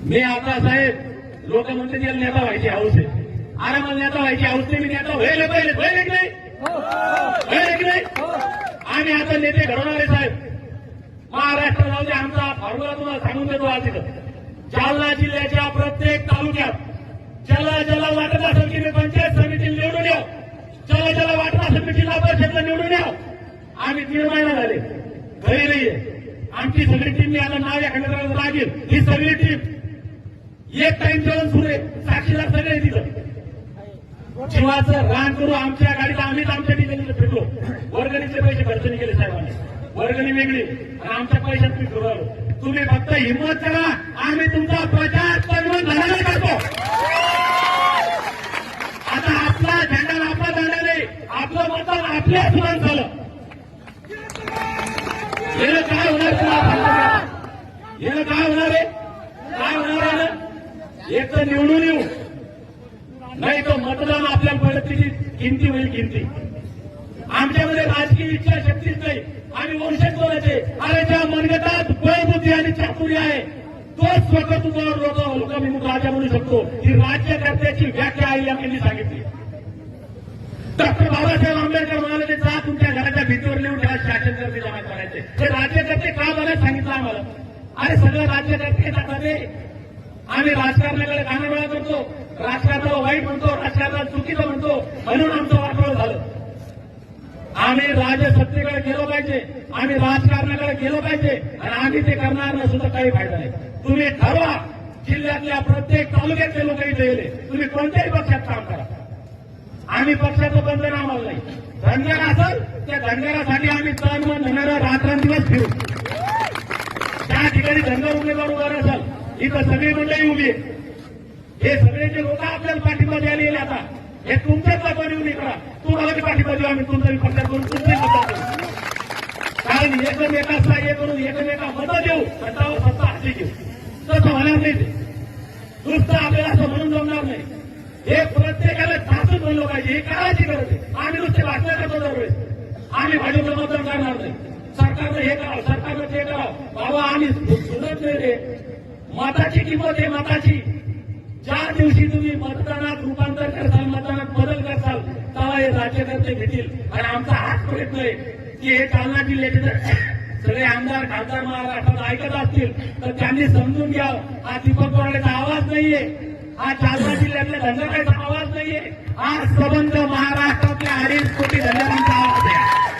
मी आता साहेब लोक म्हणते त्याला नेता व्हायची हौस आहे. अरे मला नेता व्हायची हौस नाही. मी नेता व्हायला पाहिजे व्हायला की नाही. आम्ही आता नेते घडवणारे साहेब. महाराष्ट्र जाऊ दे आमचा फॉर्म्युला तुम्हाला सांगून देतो. आज इथं जालना जिल्ह्याच्या प्रत्येक तालुक्यात ज्याला वाटत असेल की मी पंचायत समितीला निवडून याव, ज्याला वाटत असेल मी जिल्हा परिषदला निवडून याव, आम्ही 3 महिना झाले घरी नाहीये. आमची सगळी टीम मी आता नाव एखाद्या लागेल. ही सगळी टीम एक टाइम जेवण सुरू आहे. साक्षीदार सगळे तिथं जीवाचं रान करू. आमच्या गाडीत आम्हीच आमच्या ठिकाणी फिरलो. वर्गणीचे पैसे खर्च नाही केले साहेबांनी. वर्गणी वेगळी आणि आमच्या पैशात मी फिरू आलो. तुम्ही फक्त हिंमत करा. आम्ही तुमचा प्रचार परिवहन झाला करतो. आता आपला झेंडा आपला झेंडा नाही. आपलं मतदान आपल्याच माणसाला. याला काय होणार याला काय होणार आहे. काय होणार आहे ना. एक तर निवडून येऊ नाही तर मतदान आपल्याला पडत त्याची किमती होईल. किमती आमच्यामध्ये राजकीय इच्छा शक्तीच नाही. आम्ही वंशज बोलायचे. अरे ज्या मनगटात बळबुद्धी आणि चातुर्य आहे तोच स्वतंत्र लोकाभिमुख राजा म्हणू शकतो. ही राज्यकर्त्याची व्याख्या आहे यांनी सांगितली. डॉक्टर बाबासाहेब आंबेडकर म्हणाले ते जा तुमच्या घराच्या भीतीवर लिहून त्याला शासनकर्ते जमा करायचे. हे राज्यकर्ते का बनायला सांगितलं आम्हाला. अरे सगळं राज्यकर्ते जातात रे. आम्ही राजकारणाकडे कानाडोळा करतो. राजकारणाला वाईट म्हणतो, राजकारणाला चुकीचं म्हणतो म्हणून आमचं वाटोळं झालं. आम्ही राजसत्तेकडे गेलो पाहिजे. आम्ही राजकारणाकडे गेलो पाहिजे आणि आम्ही ते करणार नसून तर काही फायदा नाही. तुम्ही ठरवा. जिल्ह्यातल्या प्रत्येक तालुक्यातले लोक इथे येले. तुम्ही कोणत्याही पक्षात काम करा. आम्ही पक्षाचं बंधन आम्हाला नाही. धनगर असेल त्या धनगरासाठी आम्ही तन मन धनगर रात्रंदिवस फिरू. त्या ठिकाणी धनगर उमेदवार उभा असाल इथं सगळी मंडळी उभी आहे. हे सगळे जे लोक आपल्याला पाठिंबा द्यायला येईल आता हे तुमच्याच पाठीवर करा. तुम्हाला बी पाठिंबा देऊ आम्ही. तुमचा पक्षात करून तुमचाही मतदान करू. कारण एकमेकाचा हे करून एकमेका मतं देऊ स्वतःवर स्वतः हाती घेऊ तसं होणार नाही. ते नुसतं आपल्याला असं म्हणून जमणार नाही. हे प्रत्येकाला ठासून म्हणलं पाहिजे. हे काळाची गरज आहे. आम्ही नुसते भाषण करतो दरवेळेस. आम्ही भाजपला मतदान करणार नाही. सरकारनं हे करावं, सरकारनं ते करावं. बाबा आम्ही सुधत नाही रे. मताची किंमत आहे. मताची ज्या दिवशी तुम्ही मतदानात रूपांतर करसाल, मतदानात बदल करसाल तेव्हा हे राज्यकर्ते भेटतील. आणि आमचा हाच प्रयत्न आहे की हे जालना जिल्ह्याचे जर सगळे आमदार खासदार महाराष्ट्रात ऐकत असतील तर त्यांनी समजून घ्यावं. हा दीपक बोराडेचा आवाज नाहीये. हा जालना जिल्ह्यातल्या धनगरांचा आवाज नाहीये. हा सबंध महाराष्ट्रातल्या 2.5 कोटी धनगरांचा आवाज आहे.